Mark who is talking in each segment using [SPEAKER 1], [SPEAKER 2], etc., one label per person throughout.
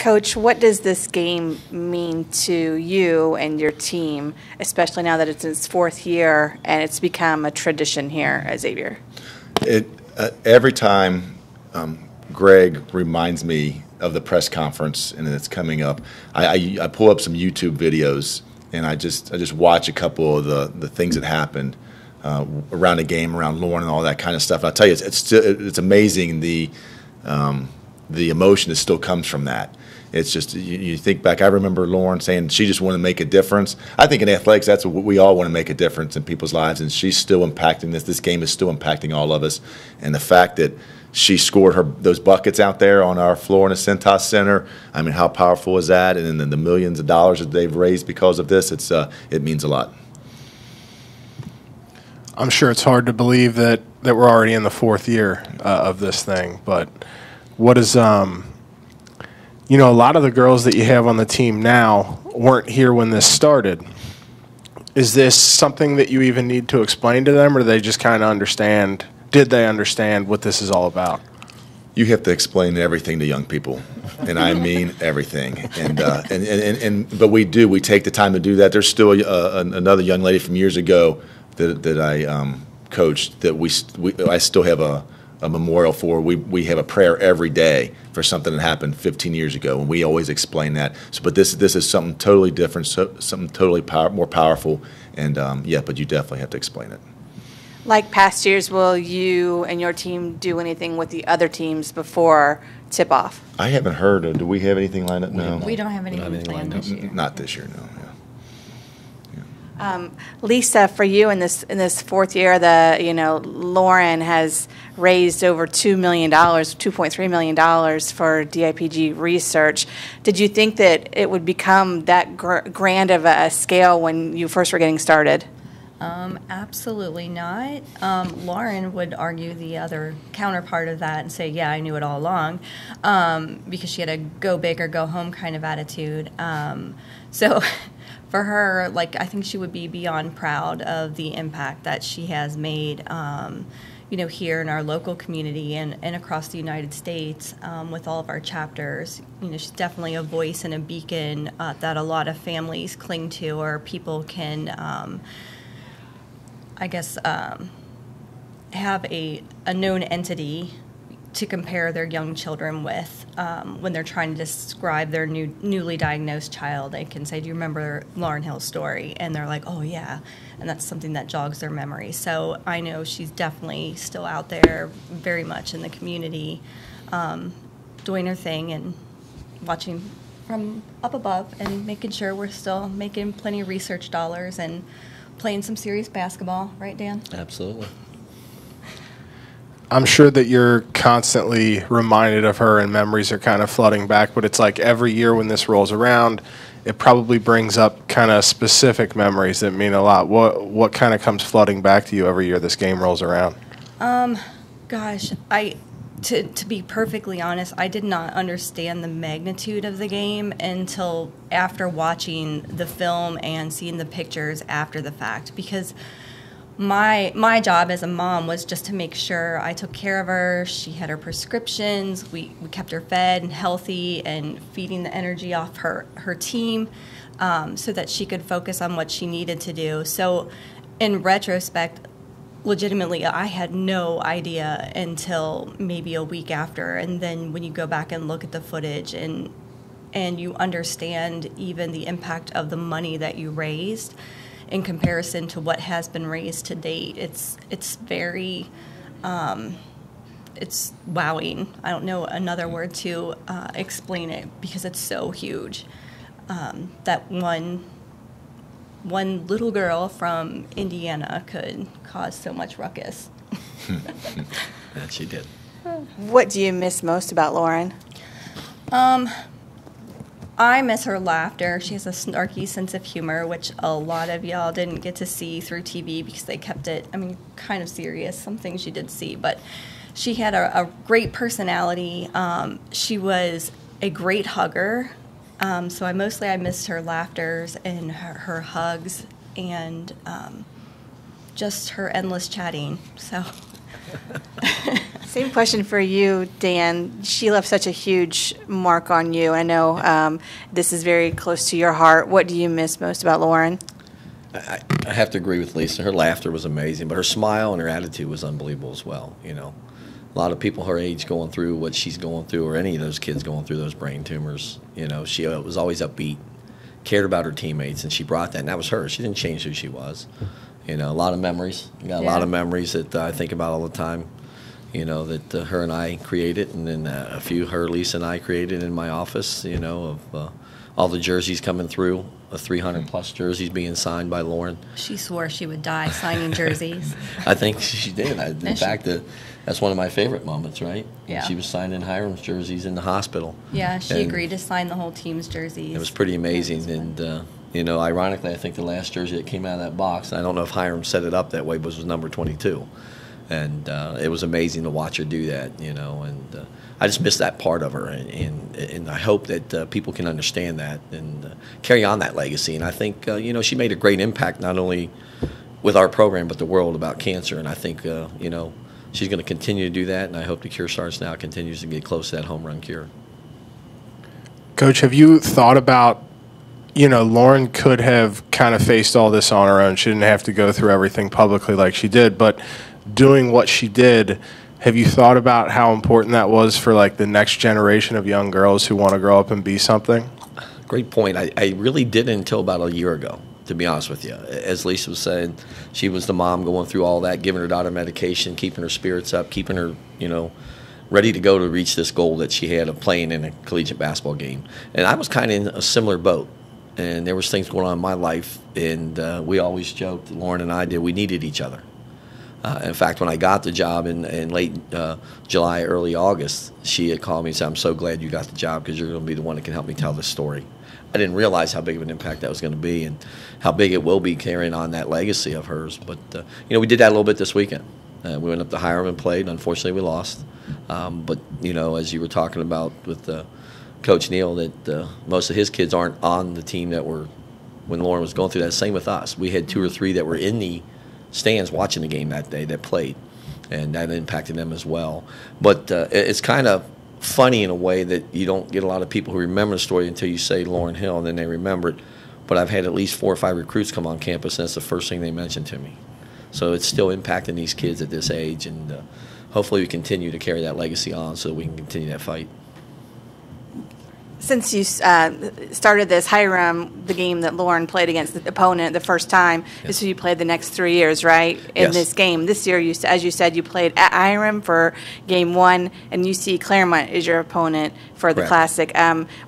[SPEAKER 1] Coach, what does this game mean to you and your team, especially now that it's in its fourth year and it's become a tradition here at Xavier?
[SPEAKER 2] Every time Greg reminds me of the press conference and it's coming up, I pull up some YouTube videos and I just watch a couple of the things that happened around the game, around Lauren and all that kind of stuff. And I'll tell you, it's amazing the emotion that still comes from that. It's just, you think back, I remember Lauren saying she just wanted to make a difference. I think in athletics, that's what we all want to make a difference in people's lives, and she's still impacting this. This game is still impacting all of us. And the fact that she scored those buckets out there on our floor in the Centos Center, I mean, how powerful is that? And then the millions of dollars that they've raised because of this, it means a lot.
[SPEAKER 3] I'm sure it's hard to believe that we're already in the fourth year of this thing, but what is you know, a lot of the girls that you have on the team now weren't here when this started. Is this something that you even need to explain to them, or do they just kind of understand? Did they understand what this is all about?
[SPEAKER 2] You have to explain everything to young people, and I mean everything. But we do. We take the time to do that. There's still another young lady from years ago that I coached that I still have a memorial for. We have a prayer every day for something that happened 15 years ago, and we always explain that. So, but this is something totally different, something totally more powerful, and but you definitely have to explain it.
[SPEAKER 1] Like past years, will you and your team do anything with the other teams before tip-off?
[SPEAKER 2] I haven't heard. Do we have anything lined up? No.
[SPEAKER 4] We don't have anything planned this year.
[SPEAKER 2] Not this year, no.
[SPEAKER 1] Lisa, for you in this fourth year, Lauren has raised over $2 million, $2.3 million for DIPG research. Did you think that it would become that grand of a scale when you first were getting started?
[SPEAKER 4] Absolutely not. Lauren would argue the other counterpart of that and say, yeah, I knew it all along, because she had a go big or go home kind of attitude. So for her, I think she would be beyond proud of the impact that she has made, here in our local community and across the United States with all of our chapters. She's definitely a voice and a beacon that a lot of families cling to, or people can, have a known entity to compare their young children with when they're trying to describe their newly diagnosed child. They can say, do you remember Lauryn Hill's story? And they're like, oh, yeah. And that's something that jogs their memory. So I know she's definitely still out there very much in the community doing her thing and watching from up above and making sure we're still making plenty of research dollars and playing some serious basketball. Right, Dan?
[SPEAKER 5] Absolutely.
[SPEAKER 3] I'm sure that you're constantly reminded of her and memories are kind of flooding back, but it's like every year when this rolls around, it probably brings up kind of specific memories that mean a lot. What kind of comes flooding back to you every year this game rolls around?
[SPEAKER 4] Gosh, to be perfectly honest, I did not understand the magnitude of the game until after watching the film and seeing the pictures after the fact, because my job as a mom was just to make sure I took care of her. She had her prescriptions. We kept her fed and healthy and feeding the energy off her team so that she could focus on what she needed to do. So in retrospect, legitimately, I had no idea until maybe a week after. And then when you go back and look at the footage and you understand even the impact of the money that you raised in comparison to what has been raised to date, it's very, it's wowing. I don't know another word to explain it because it's so huge. That one little girl from Indiana could cause so much ruckus.
[SPEAKER 5] That she did.
[SPEAKER 1] What do you miss most about Lauren?
[SPEAKER 4] I miss her laughter. She has a snarky sense of humor, which a lot of y'all didn't get to see through TV because they kept it, kind of serious. Some things you did see, but she had a great personality. She was a great hugger. So I missed her laughters and her hugs and just her endless chatting. So
[SPEAKER 1] Same question for you, Dan. She left such a huge mark on you. I know this is very close to your heart. What do you miss most about Lauren?
[SPEAKER 5] I have to agree with Lisa. Her laughter was amazing, but her smile and her attitude was unbelievable as well. You know, a lot of people her age going through what she's going through, or any of those kids going through those brain tumors. You know, she was always upbeat, cared about her teammates, and she brought that. And that was her. She didn't change who she was. You know, a lot of memories. You got a lot of memories that I think about all the time. You know, that her and I created, and then a few her, Lisa, and I created in my office. You know, of all the jerseys coming through. 300-plus jerseys being signed by Lauren.
[SPEAKER 4] She swore she would die signing jerseys.
[SPEAKER 5] I think she did. In fact, that's one of my favorite moments, right?
[SPEAKER 4] Yeah.
[SPEAKER 5] She was signing Hiram's jerseys in the hospital.
[SPEAKER 4] Yeah, she agreed to sign the whole team's jerseys.
[SPEAKER 5] It was pretty amazing. And, you know, ironically, I think the last jersey that came out of that box, and I don't know if Hiram set it up that way, but was number 22. And it was amazing to watch her do that, you know, and I just miss that part of her, and I hope that people can understand that and carry on that legacy. And I think, you know, she made a great impact not only with our program but the world about cancer, and I think, you know, she's going to continue to do that, and I hope the Cure Starts Now continues to get close to that home run cure.
[SPEAKER 3] Coach, have you thought about, you know, Lauren could have kind of faced all this on her own. She didn't have to go through everything publicly like she did, but doing what she did, have you thought about how important that was for, like, the next generation of young girls who want to grow up and be something?
[SPEAKER 5] Great point. I really didn't until about a year ago, to be honest with you. As Lisa was saying, she was the mom going through all that, giving her daughter medication, keeping her spirits up, keeping her, you know, ready to go to reach this goal that she had of playing in a collegiate basketball game. And I was kind of in a similar boat. And there was things going on in my life, and we always joked, Lauren and I did, we needed each other. In fact, when I got the job in late July, early August, she had called me and said, I'm so glad you got the job because you're going to be the one that can help me tell this story. I didn't realize how big of an impact that was going to be and how big it will be carrying on that legacy of hers. But, you know, we did that a little bit this weekend. We went up to Hiram and played. Unfortunately, we lost. But, you know, as you were talking about with Coach Neal, that most of his kids aren't on the team that were when Lauren was going through that. Same with us. We had 2 or 3 that were in the stands watching the game that day that played, and that impacted them as well. But it's kind of funny in a way that you don't get a lot of people who remember the story until you say Lauren Hill, and then they remember it. But I've had at least 4 or 5 recruits come on campus, and that's the first thing they mentioned to me. So it's still impacting these kids at this age, and hopefully we continue to carry that legacy on so that we can continue that fight.
[SPEAKER 1] Since you started this, Hiram, the game that Lauren played against the opponent the first time, this is who you played the next 3 years, right? In this game. This year, as you said, you played at Hiram for game 1, and UC Claremont is your opponent for the Classic.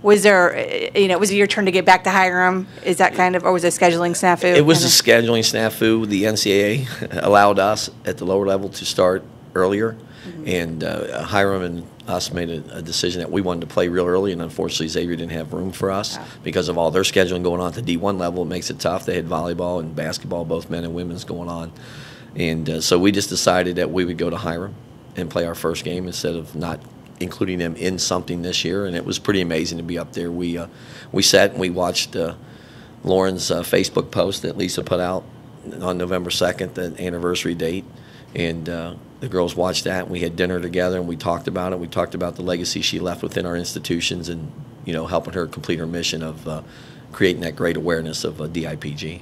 [SPEAKER 1] Was there, you know, was it your turn to get back to Hiram? Is that kind of, or was it a scheduling snafu?
[SPEAKER 5] It was a scheduling snafu. The NCAA allowed us at the lower level to start earlier. And Hiram and us made a decision that we wanted to play real early, and unfortunately Xavier didn't have room for us because of all their scheduling going on at the D1 level. It makes it tough. They had volleyball and basketball, both men and women's, going on. And so we just decided that we would go to Hiram and play our first game instead of not including them in something this year. And it was pretty amazing to be up there. We sat and we watched Lauren's Facebook post that Lisa put out on November 2nd, the anniversary date. And the girls watched that, and we had dinner together, and we talked about it. We talked about the legacy she left within our institutions and, you know, helping her complete her mission of creating that great awareness of DIPG.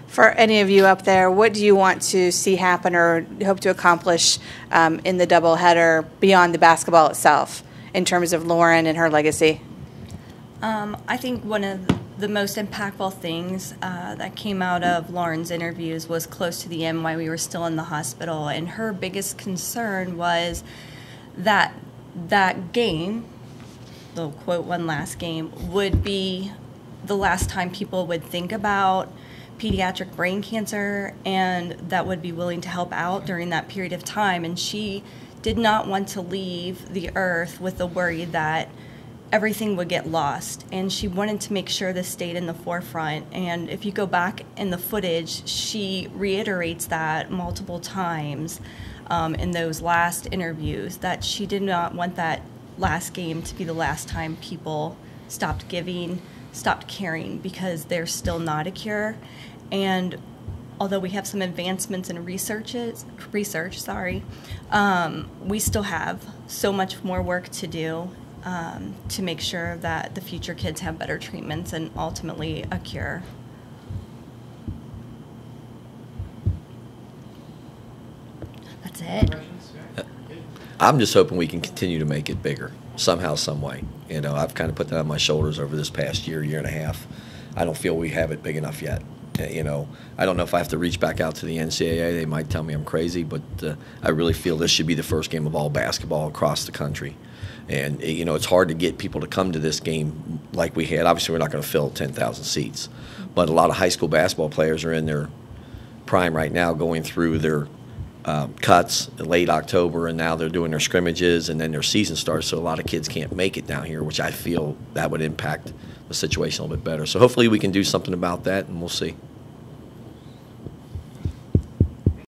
[SPEAKER 1] For any of you up there, what do you want to see happen or hope to accomplish in the doubleheader beyond the basketball itself in terms of Lauren and her legacy?
[SPEAKER 4] I think one of the most impactful things that came out of Lauren's interviews was close to the end while we were still in the hospital, and her biggest concern was that that game, the quote one last game, would be the last time people would think about pediatric brain cancer and that would be willing to help out during that period of time. And she did not want to leave the earth with the worry that everything would get lost, and she wanted to make sure this stayed in the forefront. And if you go back in the footage, she reiterates that multiple times in those last interviews, that she did not want that last game to be the last time people stopped giving, stopped caring, because there's still not a cure. And although we have some advancements in research, we still have so much more work to do to make sure that the future kids have better treatments and ultimately a cure. That's it.
[SPEAKER 5] I'm just hoping we can continue to make it bigger somehow, some way. You know, I've kind of put that on my shoulders over this past year and a half. I don't feel we have it big enough yet. You know, I don't know if I have to reach back out to the NCAA. They might tell me I'm crazy, but I really feel this should be the first game of all basketball across the country. And, you know, it's hard to get people to come to this game like we had. Obviously, we're not going to fill 10,000 seats. But a lot of high school basketball players are in their prime right now, going through their cuts in late October, and now they're doing their scrimmages, and then their season starts. So a lot of kids can't make it down here, which I feel that would impact the situation a little bit better. So hopefully we can do something about that, and we'll see.